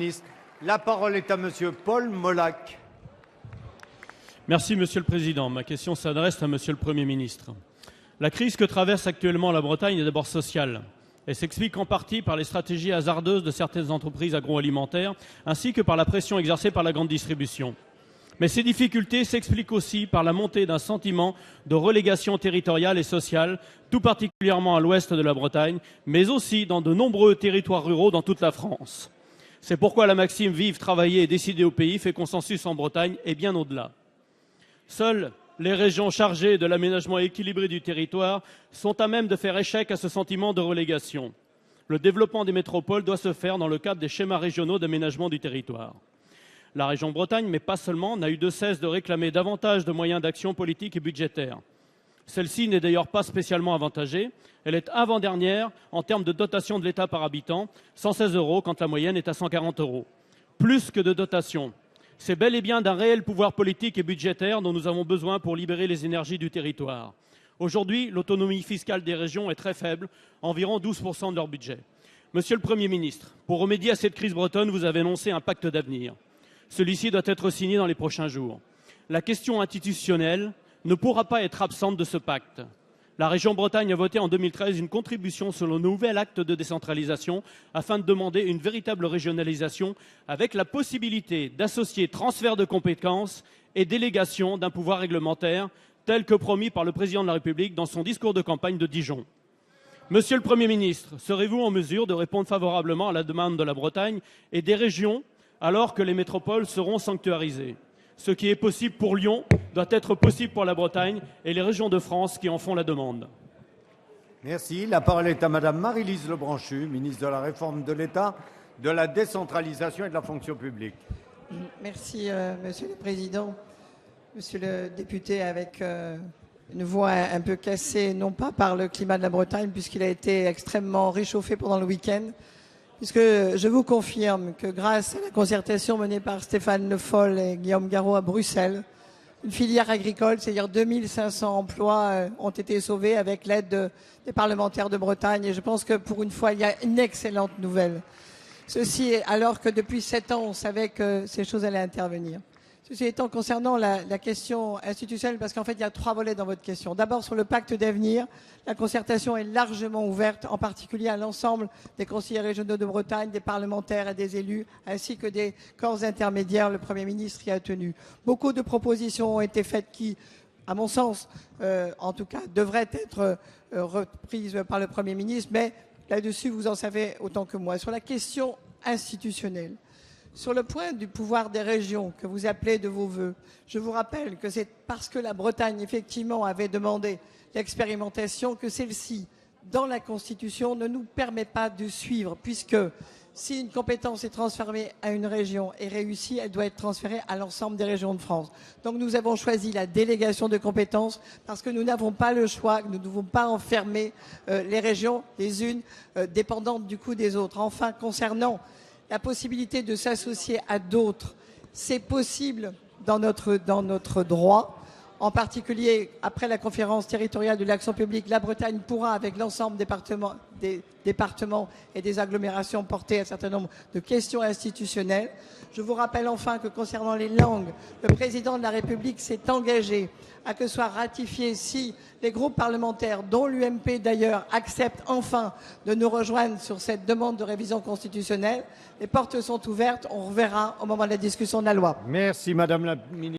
Ministre. La parole est à Monsieur Paul Molac. Merci Monsieur le Président. Ma question s'adresse à Monsieur le Premier ministre. La crise que traverse actuellement la Bretagne est d'abord sociale. Elle s'explique en partie par les stratégies hasardeuses de certaines entreprises agroalimentaires, ainsi que par la pression exercée par la grande distribution. Mais ces difficultés s'expliquent aussi par la montée d'un sentiment de relégation territoriale et sociale, tout particulièrement à l'ouest de la Bretagne, mais aussi dans de nombreux territoires ruraux dans toute la France. C'est pourquoi la maxime « Vivre, travailler et décider au pays » fait consensus en Bretagne et bien au-delà. Seules les régions chargées de l'aménagement équilibré du territoire sont à même de faire échec à ce sentiment de relégation. Le développement des métropoles doit se faire dans le cadre des schémas régionaux d'aménagement du territoire. La région Bretagne, mais pas seulement, n'a eu de cesse de réclamer davantage de moyens d'action politique et budgétaire. Celle-ci n'est d'ailleurs pas spécialement avantagée. Elle est avant-dernière en termes de dotation de l'État par habitant, 116 € quand la moyenne est à 140 €. Plus que de dotation, c'est bel et bien d'un réel pouvoir politique et budgétaire dont nous avons besoin pour libérer les énergies du territoire. Aujourd'hui, l'autonomie fiscale des régions est très faible, environ 12% de leur budget. Monsieur le Premier ministre, pour remédier à cette crise bretonne, vous avez annoncé un pacte d'avenir. Celui-ci doit être signé dans les prochains jours. La question institutionnelle ne pourra pas être absente de ce pacte. La région Bretagne a voté en 2013 une contribution sur le nouvel acte de décentralisation afin de demander une véritable régionalisation avec la possibilité d'associer transfert de compétences et délégation d'un pouvoir réglementaire tel que promis par le président de la République dans son discours de campagne de Dijon. Monsieur le Premier ministre, serez-vous en mesure de répondre favorablement à la demande de la Bretagne et des régions alors que les métropoles seront sanctuarisées ? Ce qui est possible pour Lyon doit être possible pour la Bretagne et les régions de France qui en font la demande. Merci. La parole est à Madame Marie-Lise Lebranchu, ministre de la Réforme de l'État, de la décentralisation et de la fonction publique. Merci, Monsieur le Président. Monsieur le député, avec une voix un peu cassée, non pas par le climat de la Bretagne, puisqu'il a été extrêmement réchauffé pendant le week-end, puisque je vous confirme que grâce à la concertation menée par Stéphane Le Foll et Guillaume Garot à Bruxelles, une filière agricole, c'est-à-dire 2500 emplois ont été sauvés avec l'aide des parlementaires de Bretagne. Et je pense que pour une fois, il y a une excellente nouvelle. Ceci alors que depuis 7 ans, on savait que ces choses allaient intervenir. Ceci étant, concernant la question institutionnelle, parce qu'en fait, il y a 3 volets dans votre question. D'abord, sur le pacte d'avenir, la concertation est largement ouverte, en particulier à l'ensemble des conseillers régionaux de Bretagne, des parlementaires et des élus, ainsi que des corps intermédiaires. Le Premier ministre y a tenu. Beaucoup de propositions ont été faites qui, à mon sens, en tout cas, devraient être reprises par le Premier ministre, mais là-dessus, vous en savez autant que moi. Sur la question institutionnelle, sur le point du pouvoir des régions que vous appelez de vos voeux, je vous rappelle que c'est parce que la Bretagne, effectivement, avait demandé l'expérimentation que celle-ci, dans la Constitution, ne nous permet pas de suivre, puisque si une compétence est transférée à une région et réussie, elle doit être transférée à l'ensemble des régions de France. Donc nous avons choisi la délégation de compétences parce que nous n'avons pas le choix, nous ne devons pas enfermer les régions les unes dépendantes du coup des autres. Enfin, concernant la possibilité de s'associer à d'autres, c'est possible dans notre droit. En particulier, après la conférence territoriale de l'action publique, la Bretagne pourra, avec l'ensemble des départements et des agglomérations, porter un certain nombre de questions institutionnelles. Je vous rappelle enfin que concernant les langues, le président de la République s'est engagé à que soit ratifié si les groupes parlementaires, dont l'UMP d'ailleurs, acceptent enfin de nous rejoindre sur cette demande de révision constitutionnelle. Les portes sont ouvertes, on reverra au moment de la discussion de la loi. Merci Madame la Ministre.